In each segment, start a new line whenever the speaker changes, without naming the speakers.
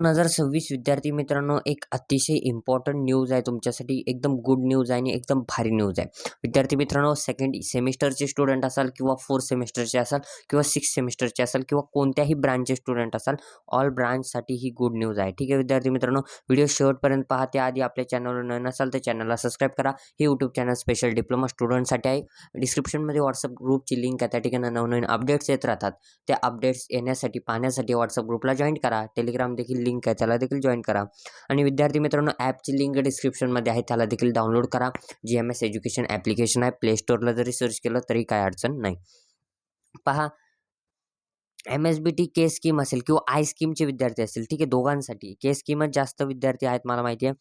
2026 विद्यार्थी मित्रांनो, एक अतिशय इम्पॉर्टंट न्यूज आहे तुमच्यासाठी. एकदम गुड न्यूज आहे आणि एकदम भारी न्यूज आहे. विद्यार्थी मित्रांनो, सेकंड सेमिस्टरचे स्टुडंट असाल किंवा फोर्थ सेमिस्टरचे असाल किंवा सिक्स्थ सेमिस्टरचे असाल किंवा कोणत्याही ब्रांचचे स्टुडंट असाल, ऑल ब्रांचसाठी ही गुड न्यूज आहे. ठीक आहे विद्यार्थी मित्रांनो, व्हिडिओ शेवटपर्यंत पहा. त्याआधी आपल्या चॅनलवर नवीन असाल तर चॅनलला सबस्क्राईब करा. हे यूट्यूब चॅनल स्पेशल डिप्लोमा स्टुडंटसाठी आहे. डिस्क्रिप्शनमध्ये व्हॉट्सअप ग्रुपची लिंक आहे. त्या ठिकाणी नवनवीन अपडेट्स येत राहतात. त्या अपडेट्स येण्यासाठी पाहण्यासाठी व्हॉट्सअप ग्रुपला जॉईन करा. टेलिग्राम देखील लिंक आहे, त्याला देखील जॉईन करा. आणि विद्यार्थी मित्रांनो, ॲपची लिंक डिस्क्रिप्शनमध्ये आहे, त्याला देखील डाउनलोड करा. GMS एज्युकेशन ॲप्लिकेशन आहे. प्ले स्टोअरला जरी सर्च केलं तरी काय अडचण नाही. पहा, MSBT के स्कीम असेल किंवा आय स्कीमचे विद्यार्थी असतील, ठीक आहे, दोघांसाठी के स्कीमच जास्त विद्यार्थी आहेत मला माहिती आहे.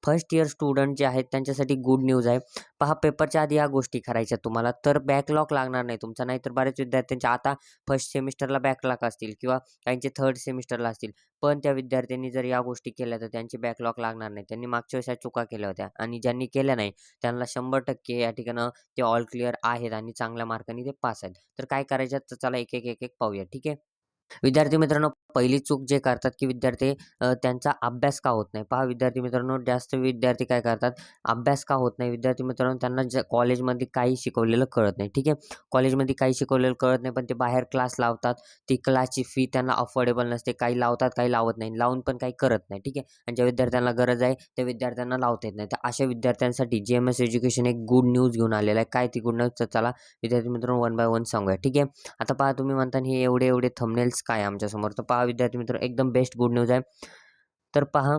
फर्स्ट इयर स्टुडंट जे आहेत त्यांच्यासाठी गुड न्यूज आहे. पहा, पेपरच्या आधी या गोष्टी करायच्या तुम्हाला, तर बॅकलॉग लागणार नाही तुमचा. नाहीतर बऱ्याच विद्यार्थ्यांच्या आता फर्स्ट सेमिस्टरला बॅकलॉग असतील किंवा काहींचे थर्ड सेमिस्टरला असतील, पण त्या विद्यार्थ्यांनी जर या गोष्टी केल्या तर त्यांची बॅकलॉग लागणार नाही. त्यांनी मागच्या वेळेस चुका केल्या होत्या आणि ज्यांनी केल्या नाही त्यांना 100% या ठिकाणं ते ऑल क्लिअर आहेत आणि चांगल्या मार्कांनी ते पास आहेत. तर काय करायचं तर चला एक पाहूया. ठीक आहे. विद्यार्थी मित्रांनो, पहिली चूक जे करतात की विद्यार्थी त्यांचा अभ्यास का होत नाही. पहा विद्यार्थी मित्रांनो, जास्त विद्यार्थी काय करतात, अभ्यास का होत नाही. विद्यार्थी मित्रांनो, त्यांना कॉलेजमध्ये काही शिकवलेलं कळत नाही. ठीक आहे, कॉलेजमध्ये काही शिकवलेलं कळत नाही, पण ते बाहेर क्लास लावतात. ती क्लासची फी त्यांना अफोर्डेबल नसते. काही लावतात, काही लावत नाही. लावून पण काही करत नाही. ठीक आहे, आणि ज्या विद्यार्थ्यांना गरज आहे त्या विद्यार्थ्यांना लावता येत नाही. तर अशा विद्यार्थ्यांसाठी GMS एज्युकेशन एक गुड न्यूज घेऊन आलेलं आहे. काय ती गुड न्यूज, तर चला विद्यार्थी मित्रांनो वन बाय वन सांगूया. ठीक आहे, आता पहा, तुम्ही म्हणता हे एवढे एवढे थंबनेल्स काय आमच्यासमोर, तर पहा विद्यार्थी मित्र, एकदम बेस्ट गुड न्यूज आहे. तर पहा,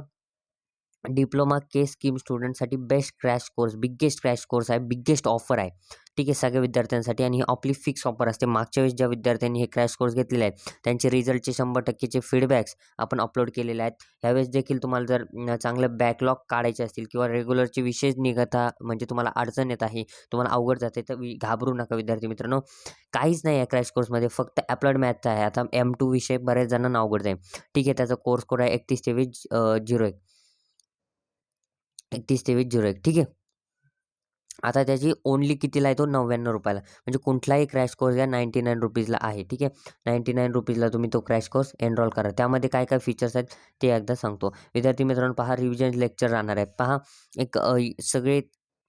डिप्लोमा के स्कीम स्टुडंटसाठी best crash course, biggest crash course आहे, बिग्गेस्ट ऑफर आहे. ठीक आहे, सगळ्या विद्यार्थ्यांसाठी. आणि ही आपली फिक्स ऑफर असते. मागच्या वेळेस ज्या विद्यार्थ्यांनी हे क्रॅश कोर्स घेतलेले आहेत त्यांचे रिझल्टचे 100%चे फीडबॅक्स आपण अपलोड केलेले आहेत. ह्यावेळेस देखील तुम्हाला जर चांगलं बॅकलॉग काढायचे असतील किंवा रेग्युलरचे विषय निघता म्हणजे तुम्हाला अडचण येत आहे, तुम्हाला अवघड जाते, तर घाबरू नका विद्यार्थी मित्रांनो. काहीच नाही आहे क्रॅश कोर्समध्ये, फक्त अप्लाइड मॅथचा आहे. आता M2 विषय बऱ्याच जणांना अवघड जाईल. ठीक आहे, त्याचा कोर्स कोड आहे 312301. 312301. ठीक आहे. आता त्याची ओन्ली कितीला आहे, तो ₹99. म्हणजे कुठलाही क्रॅश कोर्स घ्या, ₹99 आहे. ठीक आहे, ₹99 तुम्ही तो क्रॅश कोर्स एनरोल करा. त्यामध्ये काय काय फीचर्स आहेत ते एकदा सांगतो. विद्यार्थी मित्रांनो, पहा, रिव्हिजन लेक्चर राहणार आहे. पहा, एक सगळे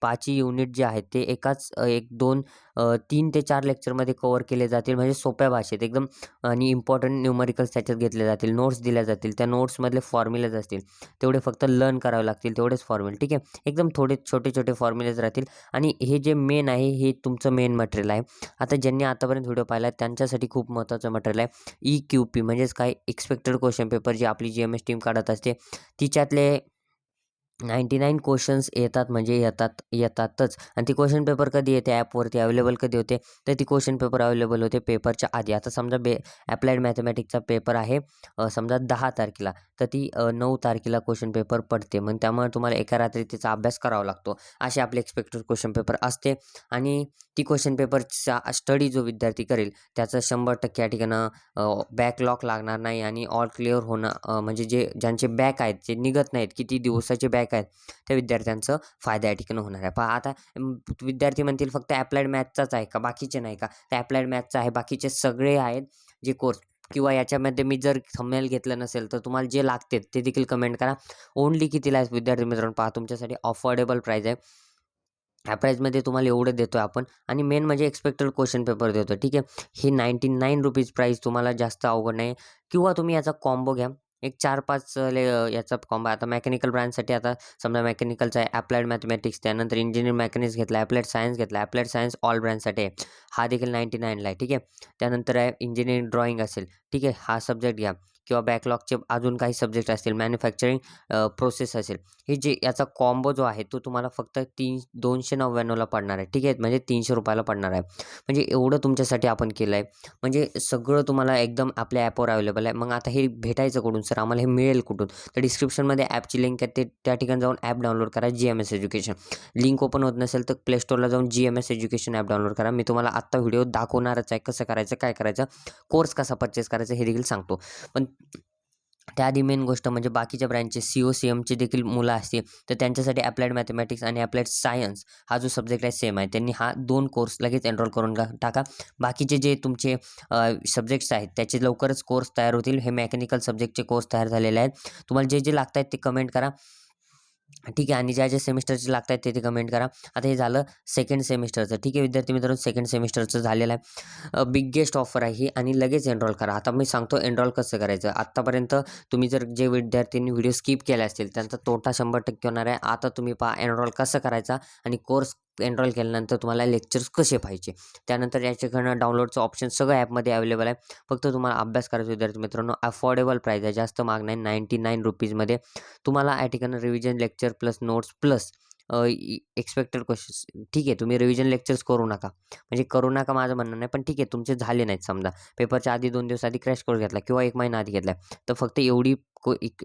5 युनिट जे आहेत ते एकाच 1, 2, 3 ते 4 लेक्चरमध्ये कव्हर केले जातील. म्हणजे सोप्या भाषेत एकदम. आणि इम्पॉर्टंट न्यूमरिकल्स त्याच्यात घेतले जातील. नोट्स दिल्या जातील. त्या नोट्समधले फॉर्म्युलाज असतील, तेवढे फक्त लर्न करावे लागतील, तेवढेच फॉर्म्युले. ठीक आहे, एकदम थोडे छोटे छोटे फॉर्म्युलेज राहतील. आणि हे जे मेन आहे, हे तुमचं मेन मटेरियल आहे. आता ज्यांनी आतापर्यंत व्हिडिओ पाहिला आहे त्यांच्यासाठी खूप महत्त्वाचं मटेरियल आहे. EQP म्हणजेच काय, एक्सपेक्टेड क्वेश्चन पेपर, जी आपली GMS टीम काढत असते, तिच्यातले 99 क्वेश्चन्स येतात म्हणजे येतातच. आणि ती क्वेश्चन पेपर कधी येते, ॲपवरती अवेलेबल कधी होते, तर ती क्वेश्चन पेपर अवेलेबल होते पेपरच्या आधी. आता समजा अप्लाइड मॅथमॅटिक्सचा पेपर आहे समजा 10 तारखेला, तर ती 9 तारखेला क्वेश्चन पेपर पडते. मग त्यामुळे तुम्हाला एका रात्री तिचा अभ्यास करावा लागतो. असे आपले एक्सपेक्टेड क्वेश्चन पेपर असते. आणि ती क्वेश्चन पेपरचा स्टडी जो विद्यार्थी करेल त्याचं 100% या ठिकाणं बॅकलॉग लागणार नाही आणि ऑल क्लिअर होणं, म्हणजे ज्यांचे बॅक आहेत, जे निघत नाहीत, किती दिवसाचे बॅक आहेत, त्या विद्यार्थ्यांचं फायदा या ठिकाणी होणार आहे. पहा, आता विद्यार्थी म्हणतील फक्त अप्लाइड मॅथचाच आहे का, बाकीचे नाही का, तर अप्लाइड मॅथचा आहे, बाकीचे सगळे आहेत जे कोर्स. किंवा याच्यामध्ये मी जर थंबनेल घेतलं नसेल तर तुम्हाला जे लागते ते देखील कमेंट करा. ओन्ली कितीला आहे विद्यार्थी मित्रांनो, पहा, तुमच्यासाठी अफोर्डेबल प्राईज आहे. ह्या प्राईजमध्ये तुम्हाला एवढं देतो आहे आपण. आणि मेन म्हणजे एक्सपेक्टेड क्वेश्चन पेपर देतो. ठीक आहे, हे ₹99 प्राईस तुम्हाला जास्त अवघड नाही. किंवा तुम्ही याचा कॉम्बो घ्या, एक 4-5 याचा कॉम्बो. आता मेकॅनिकल ब्रांचसाठी, आता समजा मेकॅनिकलचा आहे, अप्लाइड मॅथमॅटिक्स, त्यानंतर इंजिनिअरिंग मेकॅनिक्स घेतला, अप्लाइड सायन्स घेतला, अप्लाइड सायन्स ऑल ब्रांचसाठी आहे, हा देखील 99ला आहे. ठीक आहे, त्यानंतर आहे इंजिनिअरिंग ड्रॉइंग असेल, ठीक आहे, हा सब्जेक्ट घ्या. किंवा बॅकलॉगचे अजून काही सब्जेक्ट असतील, मॅन्युफॅक्चरिंग प्रोसेस असेल, हे जे याचा कॉम्बो जो आहे तो तुम्हाला फक्त 299ला पडणार आहे. ठीक आहे, म्हणजे ₹300 पडणार आहे. म्हणजे एवढं तुमच्यासाठी आपण केलं आहे. म्हणजे सगळं तुम्हाला एकदम आपल्या ॲपवर अवेलेबल आहे. मग आता हे भेटायचं कुठून सर, आम्हाला हे मिळेल कुठून, तर डिस्क्रिप्शनमध्ये ॲपची लिंक आहे, ते त्या ठिकाणी जाऊन ॲप डाउनलोड करा. GMS एज्युकेशन लिंक ओपन होत नसेल तर प्ले स्टोअरला जाऊन GMS एज्युकेशन ॲप डाउनलोड करा. मी तुम्हाला आत्ता व्हिडिओ दाखवणारच आहे, कसं करायचं, काय करायचं, कोर्स कसा परचेस करायचा हे देखील सांगतो. पण त्याआधी मेन गोष्ट म्हणजे बाकीच्या ब्रँचचे सी-ओ-सी-एमचे देखील मुलं असतील, तर त्यांच्यासाठी अप्लाइड मॅथमॅटिक्स आणि अप्लाइड सायन्स हा जो सब्जेक्ट आहे सेम आहे. त्यांनी हा 2 कोर्स लगेच एनरोल करून टाका. बाकीचे जे तुमचे सब्जेक्ट्स आहेत त्याचे लवकरच कोर्स तयार होतील. हे मेकॅनिकल सब्जेक्टचे कोर्स तयार झालेले आहेत. तुम्हाला जे लागत आहेत ते कमेंट करा. ठीक आहे आणि ज्या सेमिस्टरचे लागत आहेत ते कमेंट करा. आता हे झालं सेकंड सेमिस्टरचं. ठीक आहे विद्यार्थी मित्रांनो, सेकंड सेमिस्टरचं झालेलं आहे. बिगेस्ट ऑफर आहे ही आणि लगेच एनरोल करा. आता मी सांगतो एनरोल कसं करायचं. आत्तापर्यंत तुम्ही जर जे विद्यार्थ्यांनी व्हिडिओ स्किप केले असतील त्यांचा तोटा 100% होणार आहे. आता तुम्ही पहा एनरोल कसं करायचा आणि कोर्स एनरोल केल्यानंतर तुम्हाला लेक्चर्स कसे पाहिजे. त्यानंतर याच्याकडनं डाउनलोडचं ऑप्शन सगळं ॲपमध्ये अवेलेबल आहे. फक्त तुम्हाला अभ्यास करायचा विद्यार्थी मित्रांनो. अफोर्डेबल प्राईस आहे, जास्त महाग नाही. 99 रुपीजमध्ये तुम्हाला या ठिकाणी revision lecture plus notes plus expected questions. ठीक आहे तुम्ही रिव्हिजन लेक्चर्स करू नका, म्हणजे करू नका माझं म्हणणं नाही, पण ठीक आहे तुमचे झाले नाहीत समजा पेपरच्या आधी 2 दिवस आधी क्रॅश कोर्स घेतला किंवा 1 महिना आधी घेतला तर फक्त एवढी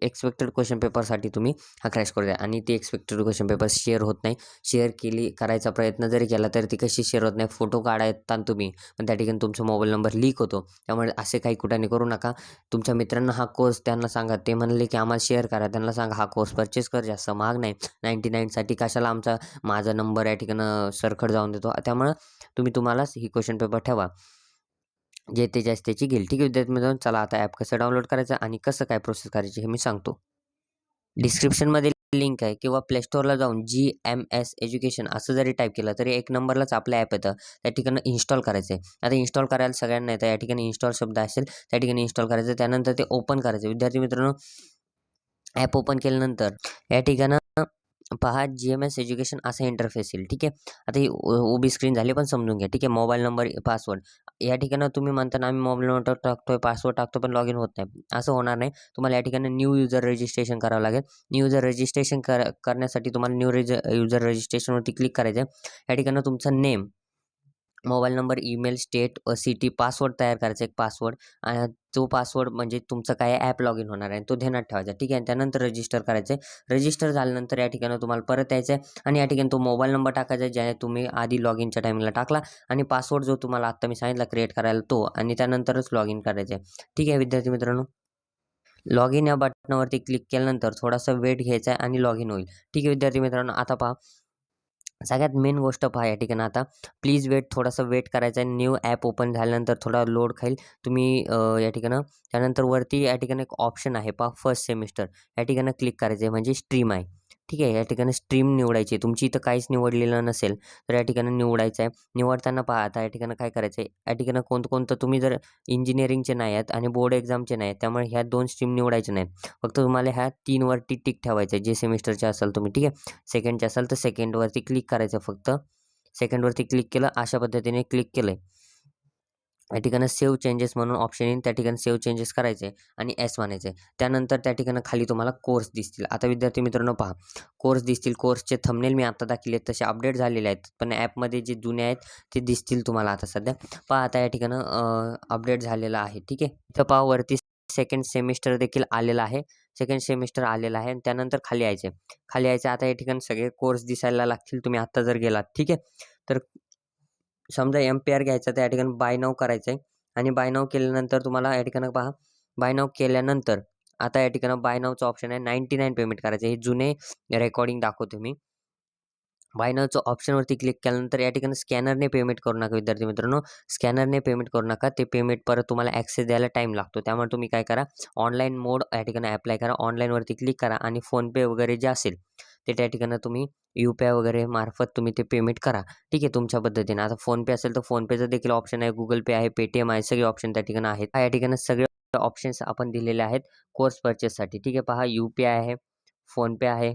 एक्सपेक्टेड क्वेश्चन पेपरसाठी तुम्ही हा क्रॅश कोर्स द्या. आणि ती एक्सपेक्टेड क्वेश्चन पेपर शेअर होत नाही. शेअर करायचा प्रयत्न जरी केला तर ती कशी शेअर होत नाही. फोटो काढता तुम्ही पण त्या ठिकाणी तुमचा मोबाईल नंबर लीक होतो. त्यामुळे असे काही कुठाने करू नका. तुमच्या मित्रांना हा कोर्स त्यांना सांगा, ते म्हणले की आम्हाला शेअर करा, त्यांना सांगा हा कोर्स परचेस कर, जास्त महाग नाही. 99साठी कशाला माझा नंबर या ठिकाणं सरखड जाऊन देतो. त्यामुळं तुम्हालाच ही क्वेश्चन पेपर ठेवा, जे त्याच्याच त्याची घेईल. ठीक आहे विद्यार्थी मित्रांनो, चला आता ॲप कसं डाउनलोड करायचं आणि कसं काय प्रोसेस करायची हे मी सांगतो. डिस्क्रिप्शनमध्ये लिंक आहे किंवा प्ले स्टोअरला जाऊन GMS एज्युकेशन असं जरी टाईप केलं तरी 1 नंबरलाच आपलं ॲप येतं. त्या ठिकाणी इन्स्टॉल करायचं आहे. आता इन्स्टॉल करायला सगळ्यांना येतं. या ठिकाणी इन्स्टॉल शब्द असेल त्या ठिकाणी इन्स्टॉल करायचं. त्यानंतर ते ओपन करायचं. विद्यार्थी मित्रांनो, ॲप ओपन केल्यानंतर या ठिकाणं पहा GMS एज्युकेशन असं इंटरफेस येईल. ठीक आहे. आता ही उभी स्क्रीन झाली पण समजून घ्या. ठीक आहे. मोबाईल नंबर, पासवर्ड या ठिकाणी तुम्ही म्हणता आम्ही मोबाईल नंबर टाकतोय, पासवर्ड टाकतो पण लॉग इन होत नाही. असं होणार नाही. तुम्हाला या ठिकाणी न्यू युजर रजिस्ट्रेशन करावं लागेल. न्यू युजर रजिस्ट्रेशन करण्यासाठी तुम्हाला युजर रजिस्ट्रेशनवरती क्लिक करायचं आहे. या ठिकाणी तुमचा name, mobile number, email, state, city, password तयार करायचा एक पासवर्ड. तो पासवर्ड म्हणजे तुमचं काय ॲप लॉग इन होणार आहे तो ध्यानात ठेवायचा. ठीक आहे. त्यानंतर रजिस्टर करायचं आहे. रजिस्टर झाल्यानंतर या ठिकाणी तुम्हाला परत यायचं आहे आणि या ठिकाणी तो मोबाईल नंबर टाकायचा आहे ज्याने तुम्ही आधी लॉग इनच्या टाईमला टाकला आणि पासवर्ड जो तुम्हाला आत्ता मी सांगितला क्रिएट करायला तो, आणि त्यानंतरच लॉग इन करायचं आहे. ठीक आहे विद्यार्थी मित्रांनो, लॉग इन या बटनावरती क्लिक केल्यानंतर थोडासा वेट घ्यायचा आहे आणि लॉग इन होईल. ठीक आहे विद्यार्थी मित्रांनो, आता पहा सगळ्यात मेन गोष्ट पहा या ठिकाणी आता प्लीज वेट, थोडासा वेट करायचा आहे. न्यू ॲप ओपन झाल्यानंतर थोडा लोड खाईल. तुम्ही या ठिकाणं त्यानंतर वरती या ठिकाणी एक ऑप्शन आहे पहा फर्स्ट सेमिस्टर, या ठिकाणी क्लिक करायचं आहे म्हणजे स्ट्रीम आहे. ठीक आहे. या ठिकाणी स्ट्रीम निवडायची आहे. तुमची इथं काहीच निवडलेलं नसेल तर या ठिकाणी निवडायचं आहे. निवडताना पहा आता या ठिकाणी काय करायचं आहे, या ठिकाणी कोणतं तुम्ही जर इंजिनिअरिंगचे नाही आहेत आणि बोर्ड एक्झामचे नाही आहेत त्यामुळे ह्या 2 स्ट्रीम निवडायचे नाहीत. फक्त तुम्हाला ह्या 3 वरती टिक ठेवायचं आहे जे सेमिस्टरचे असाल तुम्ही. ठीक आहे. सेकंडचे असाल तर सेकंडवरती क्लिक करायचं फक्त. सेकंडवरती क्लिक केलं, अशा पद्धतीने क्लिक केलं या ठिकाणी सेव्ह चेंजेस म्हणून ऑप्शन येईल. त्या ठिकाणी सेव्ह चेंजेस करायचे आणि एस म्हणायचं आहे. त्यानंतर त्या ठिकाणी खाली तुम्हाला कोर्स दिसतील. आता विद्यार्थी मित्रांनो पहा, कोर्स दिसतील. कोर्सचे थंबनेल मी आता दाखवले आहेत तसे अपडेट झालेले आहेत, पण ॲपमध्ये जे जुने आहेत ते दिसतील तुम्हाला आता सध्या. पहा आता या ठिकाणी अपडेट झालेलं आहे. ठीक आहे. इथं पहा वरती सेकंड सेमिस्टर देखील आलेला आहे. सेकंड सेमिस्टर आलेला आहे. त्यानंतर खाली यायचं आहे. खाली यायचं आता या ठिकाणी सगळे कोर्स दिसायला लागतील तुम्ही आत्ता जर गेलात. ठीक आहे. तर समजा MPR घ्यायचा तर या ठिकाणी बाय नाऊ करायचं आहे आणि बाय नाऊ केल्यानंतर तुम्हाला या ठिकाणी पहा, बाय नाऊ केल्यानंतर आता या ठिकाणी बाय नाऊचं ऑप्शन आहे. 99 पेमेंट करायचं. हे जुने रेकॉर्डिंग दाखवतो मी. बाय नाऊचं ऑप्शनवरती क्लिक केल्यानंतर या ठिकाणी स्कॅनरने पेमेंट करू नका विद्यार्थी मित्रांनो. स्कॅनरने पेमेंट करू नका. ते पेमेंट परत तुम्हाला ॲक्सेस द्यायला टाईम लागतो. त्यामुळे तुम्ही काय करा, ऑनलाईन मोड या ठिकाणी अप्लाय करा. ऑनलाईनवरती क्लिक करा आणि फोनपे वगैरे जे असेल ते त्या ठिकाणी तुम्ही UPI वगैरे मार्फत तुम्ही ते पेमेंट करा. ठीक आहे. तुमच्या पद्धतीने आता फोनपे असेल तर फोनपेचं देखील ऑप्शन आहे. गुगल पे आहे, पेटीएम आहे, सगळे ऑप्शन त्या ठिकाणी आहेत. या ठिकाणी सगळे ऑप्शन्स आपण दिलेले आहेत कोर्स परचेससाठी. ठीक आहे. पहा UPI आहे, फोनपे आहे,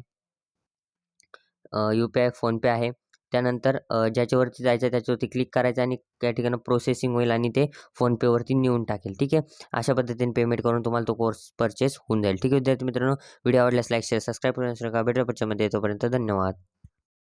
UPI, फोनपे आहे. त्यानंतर ज्याच्यावरती जायचं त्याच्यावरती क्लिक करायचं आणि त्या ठिकाणी प्रोसेसिंग होईल आणि ते फोनपेवरती नेऊन टाकेल. ठीक आहे. अशा पद्धतीने पेमेंट करून तुम्हाला तो कोर्स परचेस होऊन जाईल. ठीक आहे विद्यार्थी मित्रांनो, व्हिडिओ आवडल्यास लाईक, शेअर, सबस्क्राईब करून भेटूया पुढच्या मध्ये. तोपर्यंत धन्यवाद.